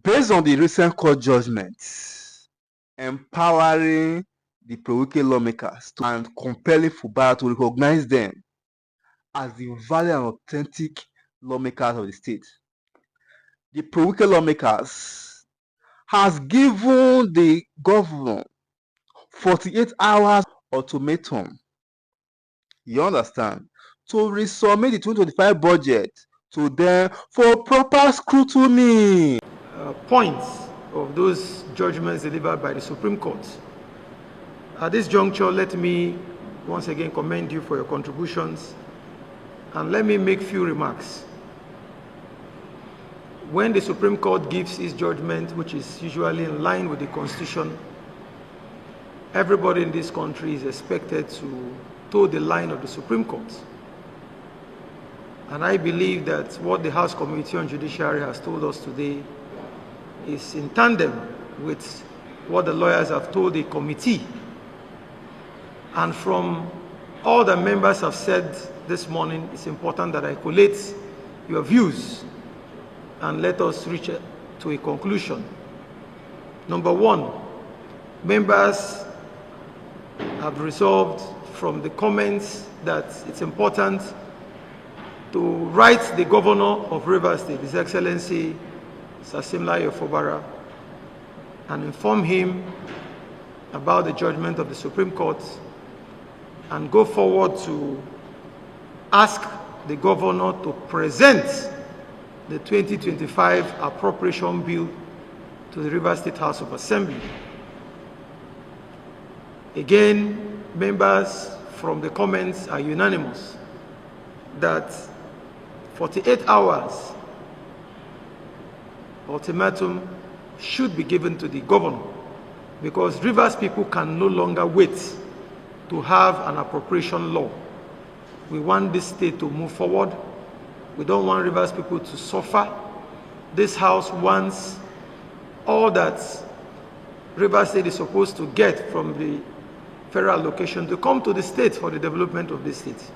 Based on the recent court judgments empowering the Pro-Wike lawmakers and compelling Fubara to recognize them as the valid and authentic lawmakers of the state, the Pro-Wike lawmakers has given the governor 48 hours ultimatum, you understand, to resubmit the 2025 budget to them for proper scrutiny. Points of those judgments delivered by the Supreme Court. At this juncture, let me once again commend you for your contributions, and let me make few remarks. When the Supreme Court gives its judgment, which is usually in line with the Constitution, everybody in this country is expected to toe the line of the Supreme Court. And I believe that what the House Committee on Judiciary has told us today is in tandem with what the lawyers have told the committee. And from all the members have said this morning, it's important that I collate your views and let us reach to a conclusion. Number one, members have resolved from the comments that it's important to write the governor of Rivers State, His Excellency Siminalayi Fubara, and inform him about the judgment of the Supreme Court, and go forward to ask the governor to present the 2025 appropriation bill to the Rivers State House of Assembly. Again, members from the comments are unanimous that 48 hours ultimatum should be given to the governor, because Rivers people can no longer wait to have an appropriation law. We want this state to move forward. We don't want Rivers people to suffer. This House wants all that Rivers State is supposed to get from the federal allocation to come to the state for the development of the state.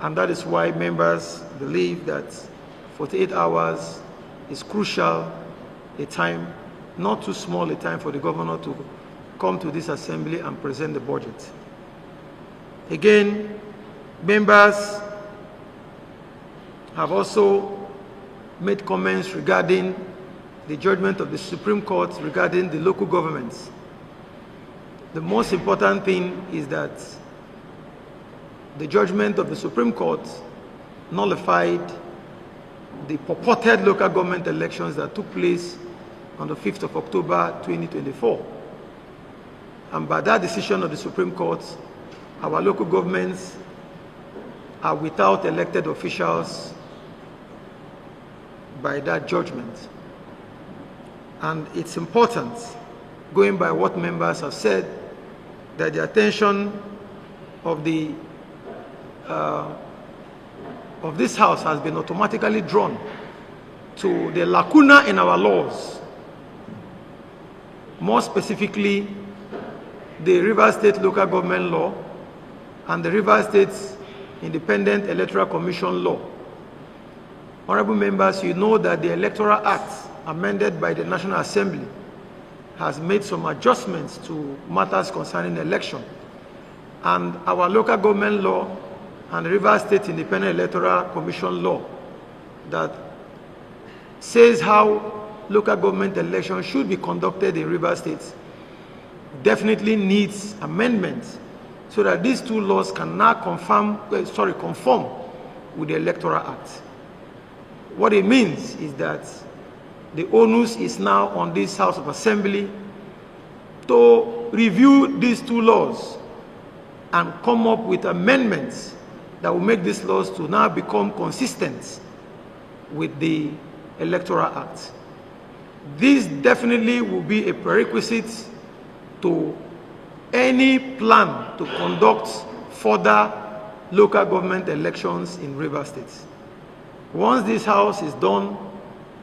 And that is why members believe that 48 hours is crucial, a time, not too small a time for the governor to come to this assembly and present the budget. Again, members have also made comments regarding the judgment of the Supreme Court regarding the local governments. The most important thing is that the judgment of the Supreme Court nullified the purported local government elections that took place on the 5th of October 2024. And by that decision of the Supreme Court, our local governments are without elected officials by that judgment. And it's important, going by what members have said, that the attention of this House has been automatically drawn to the lacuna in our laws, more specifically the Rivers State Local Government Law and the Rivers State Independent Electoral Commission Law. Honorable members, you know that the Electoral Act, amended by the National Assembly, has made some adjustments to matters concerning election. And our local government law and the Rivers State Independent Electoral Commission law that says how local government elections should be conducted in Rivers State definitely needs amendments so that these two laws can now conform with the Electoral Act. What it means is that the onus is now on this House of Assembly to review these two laws and come up with amendments that will make these laws to now become consistent with the Electoral Act. This definitely will be a prerequisite to any plan to conduct further local government elections in Rivers State. Once this House is done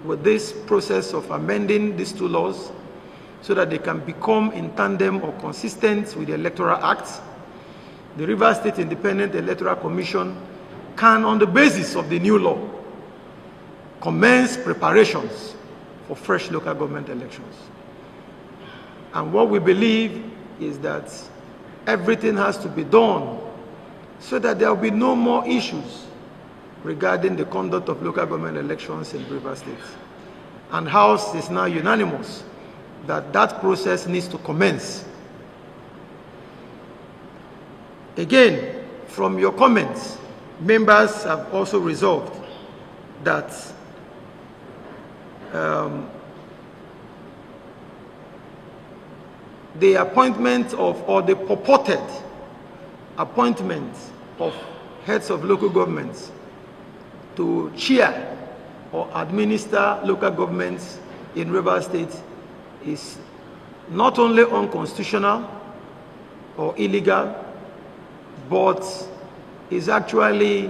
with this process of amending these two laws so that they can become in tandem or consistent with the Electoral Act, the Rivers State Independent Electoral Commission can, on the basis of the new law, commence preparations for fresh local government elections. And what we believe is that everything has to be done so that there will be no more issues regarding the conduct of local government elections in Rivers State. And House is now unanimous that that process needs to commence. Again, from your comments, members have also resolved that the appointment of, or the purported appointment of heads of local governments to chair or administer local governments in Rivers State is not only unconstitutional or illegal, but is actually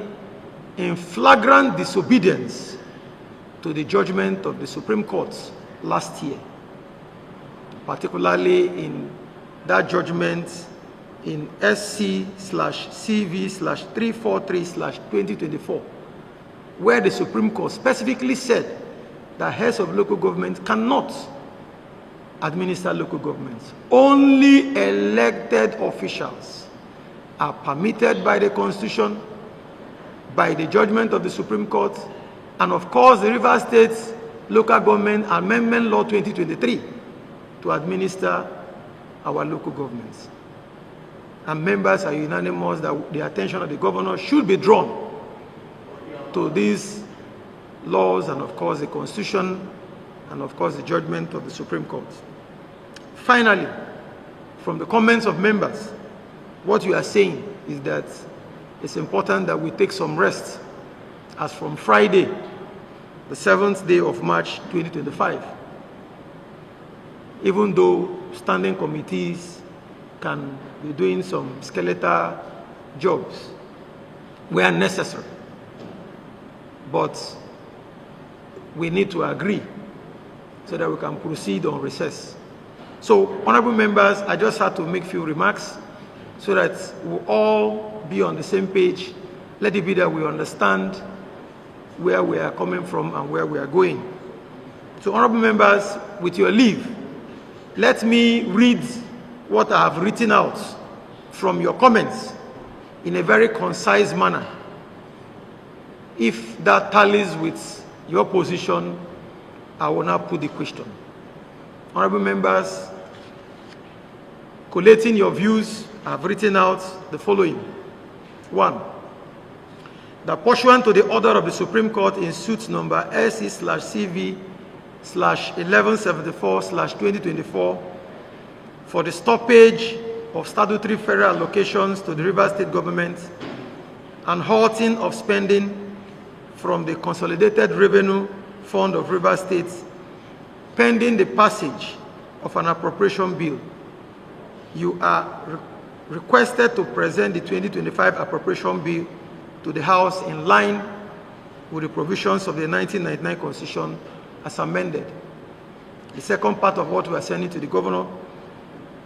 in flagrant disobedience to the judgment of the Supreme Court last year, particularly in that judgment in SC/CV/343/2024, where the Supreme Court specifically said that heads of local government cannot administer local governments. Only elected officials are permitted by the Constitution, by the judgment of the Supreme Court, and of course the Rivers State Local Government Amendment Law 2023 to administer our local governments. And members are unanimous that the attention of the governor should be drawn to these laws and of course the Constitution and of course the judgment of the Supreme Court. Finally, from the comments of members, what you are saying is that it's important that we take some rest as from Friday, the 7th day of March 2025. Even though standing committees can be doing some skeletal jobs where necessary, but we need to agree so that we can proceed on recess. So, honorable members, I just had to make a few remarks so that we'll all be on the same page. Let it be that we understand where we are coming from and where we are going. So, honorable members, with your leave, let me read what I have written out from your comments in a very concise manner. If that tallies with your position, I will now put the question. Honorable members, collating your views, I have written out the following. 1. That pursuant to the order of the Supreme Court in suit number SC/CV/1174/2024 for the stoppage of statutory federal allocations to the Rivers State government and halting of spending from the Consolidated Revenue Fund of Rivers State, pending the passage of an appropriation bill, you are requested to present the 2025 appropriation bill to the House in line with the provisions of the 1999 Constitution as amended. The second part of what we are sending to the governor,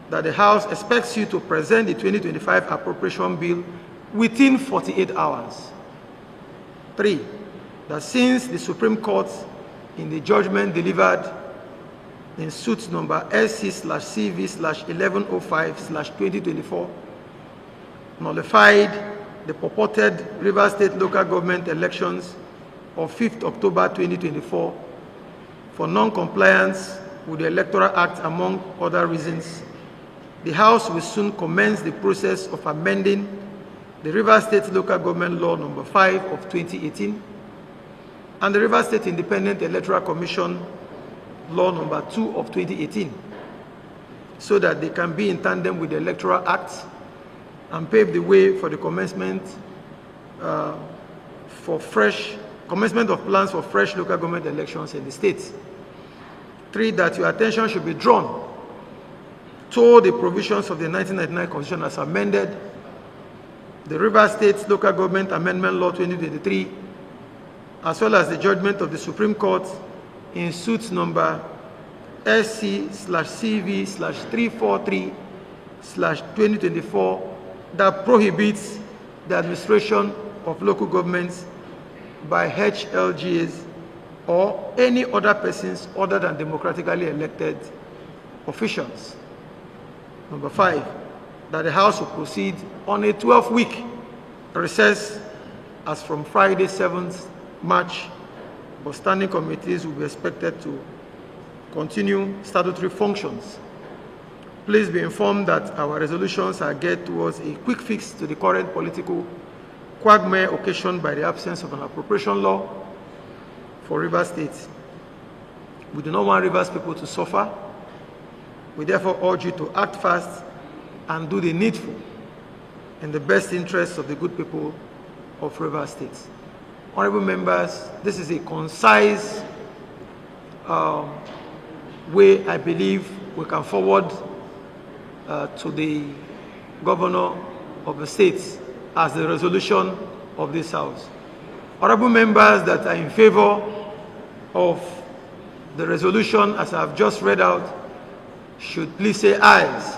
that the House expects you to present the 2025 appropriation bill within 48 hours. 3, that since the Supreme Court in the judgment delivered in suit number SC/CV/1105/2024 nullified the purported Rivers State local government elections of 5th October 2024 for non-compliance with the Electoral Act, among other reasons, the House will soon commence the process of amending the Rivers State Local Government Law number 5 of 2018 and the Rivers State Independent Electoral Commission Law number 2 of 2018 so that they can be in tandem with the Electoral Act and pave the way for the commencement of plans for fresh local government elections in the state. 3, that your attention should be drawn to the provisions of the 1999 Constitution as amended, the Rivers State Local Government Amendment Law 2023, as well as the judgment of the Supreme Court in suit number SC/CV/343/2024 that prohibits the administration of local governments by HLGAs or any other persons other than democratically elected officials. Number 5, that the House will proceed on a 12-week recess as from Friday, 7th March, but standing committees will be expected to continue statutory functions. Please be informed that our resolutions are geared towards a quick fix to the current political quagmire occasioned by the absence of an appropriation law for Rivers State. We do not want Rivers people to suffer. We therefore urge you to act fast and do the needful in the best interests of the good people of Rivers State. Honorable members, this is a concise way I believe we can forward to the governor of the state as the resolution of this House. Honorable members that are in favor of the resolution as I have just read out should please say ayes.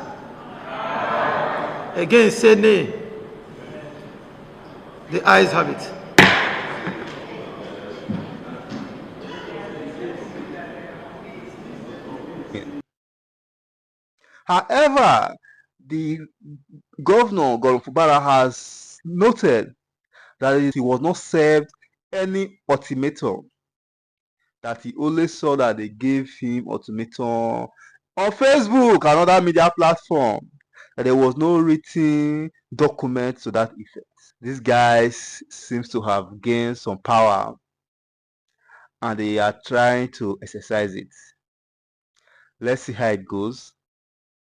Again, say nay. The ayes have it. However, the governor, Fubara, has noted that he was not served any ultimatum, that he only saw that they gave him ultimatum on Facebook, another media platform, that there was no written document to that effect. This guy seems to have gained some power and they are trying to exercise it. Let's see how it goes.